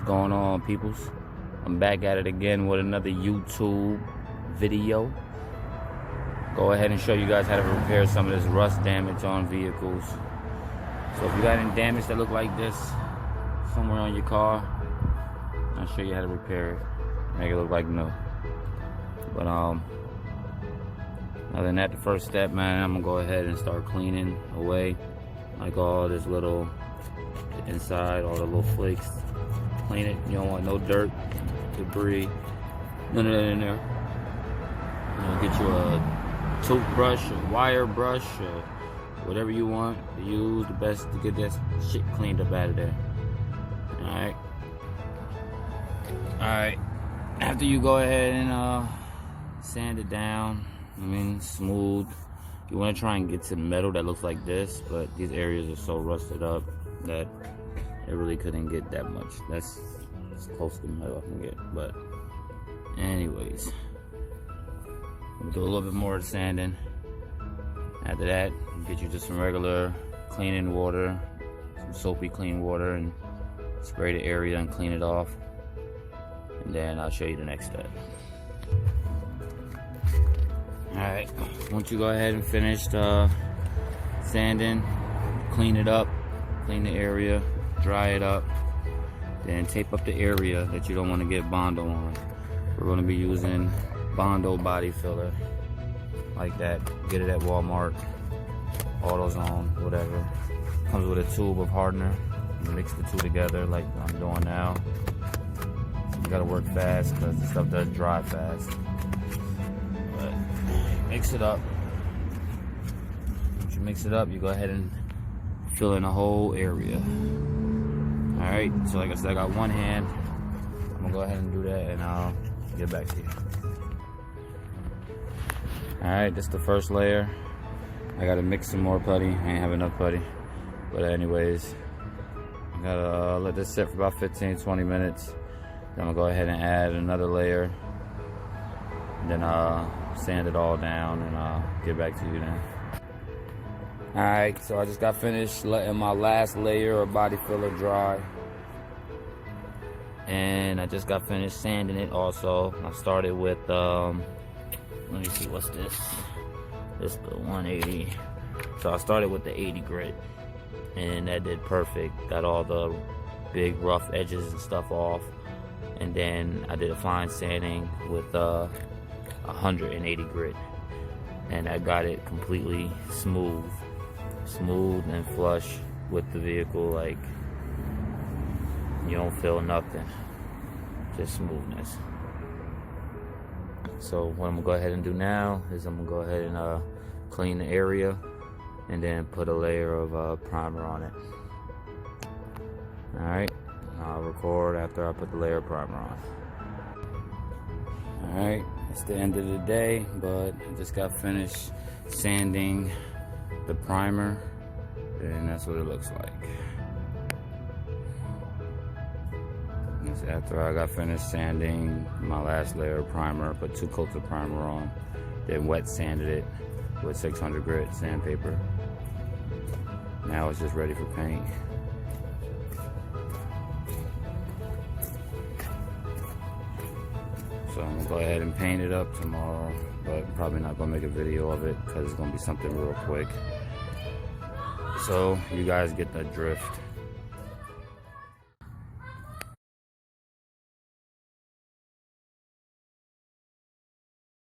going on, peoples? I'm back at it again with another YouTube video. Go ahead and show you guys how to repair some of this rust damage on vehicles. So if you got any damage that look like this somewhere on your car, I'll show you how to repair it, make it look like new. But other than that, the first step, man, I'm gonna go ahead and start cleaning away like all this little inside, all the little flakes. Clean it. You don't want no dirt, debris, none of that in there. Get you a toothbrush, a wire brush, or whatever you want to use. The best to get that shit cleaned up out of there. Alright. Alright. After you go ahead and sand it down, smooth. You want to try and get to metal that looks like this, but these areas are so rusted up that it really couldn't get that much. That's as close to metal I can get. But anyways, we'll do a little bit more sanding. After that, get you just some regular cleaning water, some soapy clean water, and spray the area and clean it off. And then I'll show you the next step. Alright, once you go ahead and finish sanding, clean it up, clean the area, dry it up, then tape up the area that you don't want to get bondo on. We're going to be using bondo body filler, like that. Get it at Walmart, AutoZone, whatever. Comes with a tube of hardener. You mix the two together like I'm doing now. You gotta work fast because the stuff does dry fast. But mix it up. Once you mix it up, you go ahead and fill in the whole area. Alright, so like I said, I got one hand. I'm gonna go ahead and do that and I'll get back to you. Alright, this is the first layer. I gotta mix some more putty. I ain't have enough putty. But anyways, I gotta let this sit for about 15-20 minutes. Then I'm gonna go ahead and add another layer. And then sand it all down and I'll get back to you then. Alright, so I just got finished letting my last layer of body filler dry. And I just got finished sanding it also. I started with, let me see, what's this? This is the 180. So I started with the 80 grit. And that did perfect. Got all the big rough edges and stuff off. And then I did a fine sanding with 180 grit. And I got it completely smooth and flush with the vehicle. Like, you don't feel nothing, just smoothness. So what I'm gonna go ahead and do now is I'm gonna go ahead and clean the area and then put a layer of primer on it. Alright, I'll record after I put the layer of primer on. Alright, it's the end of the day, but I just got finished sanding the primer, and that's what it looks like. After I got finished sanding my last layer of primer, put 2 coats of primer on, then wet sanded it with 600 grit sandpaper. Now it's just ready for paint. So I'm gonna go ahead and paint it up tomorrow, but probably not gonna make a video of it because it's gonna be something real quick. So you guys get the drift.